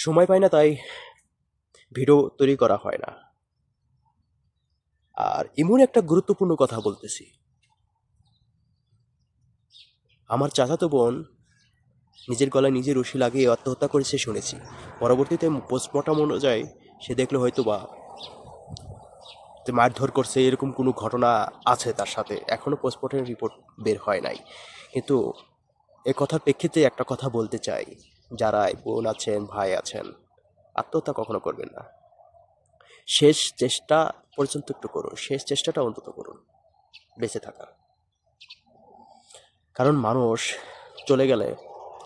সময় পাই না, তাই ভিডিও তৈরি করা হয় না। আর এমন একটা গুরুত্বপূর্ণ কথা বলতেছি, আমার চাচাতো বোন নিজের গলায় নিজে রশি লাগিয়ে আত্মহত্যা করেছে শুনেছি। পরবর্তীতে পোস্টমর্টম অনুযায়ী সে দেখলো হয়তো বা যে মারধর করছে এরকম কোনো ঘটনা আছে তার সাথে, এখনো পোস্টমর্টম রিপোর্ট বের হয় নাই। কিন্তু এ কথার প্রেক্ষিতে একটা কথা বলতে চাই, যারা বোন আছেন, ভাই আছেন, আত্মহত্যা কখনো করবেন না। শেষ চেষ্টা পর্যন্ত একটু করুন, শেষ চেষ্টাটা অন্তত করুন বেঁচে থাকার। কারণ মানুষ চলে গেলে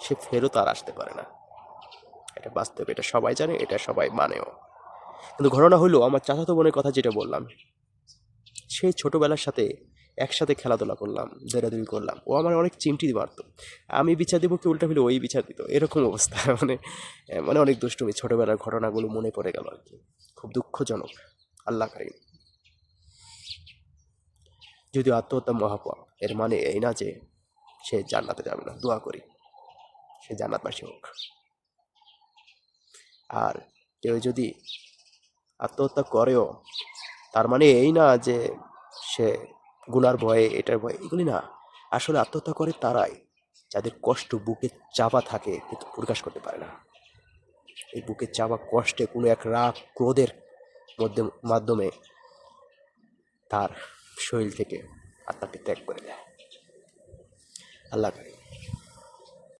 সে ফেরত আর আসতে পারে না, এটা বাস্তব, এটা সবাই জানে, এটা সবাই মানেও। কিন্তু ঘটনা হলো আমার চাচাতো বোনের কথা যেটা বললাম, সেই ছোটবেলার সাথে একসাথে খেলাধুলা করলাম, দৌড়াদৌড়ি করলাম, ও আমার অনেক চিমটি মারতো, আমি বিচার দিব কি উল্টা ফেলে ওই বিচার দিত, এরকম অবস্থা। মানে মানে অনেক দুষ্টুমি, ছোটবেলার ঘটনাগুলো মনে পড়ে গেল আর কি, খুব দুঃখজনক। আল্লাহ কারিম। যদিও আত্মহত্যা মহাপাপ, এর মানে এই না যে সে জান্নাতে যাবে না, দোয়া করি সে জান্নাতবাসী হোক। আর কেউ যদি আত্মহত্যা করেও, তার মানে এই না যে সে গুনার ভয়ে, এটার ভয়ে, এগুলি না। আসলে আত্মহত্যা করে তারাই যাদের কষ্ট বুকে চাপা থাকে কিন্তু প্রকাশ করতে পারে না। এই বুকে চাপা কষ্টে কোনো এক রাগ ক্রোধের মধ্যে মাধ্যমে তার শরীর থেকে আত্মাকে ত্যাগ করে দেয়। আল্লাহ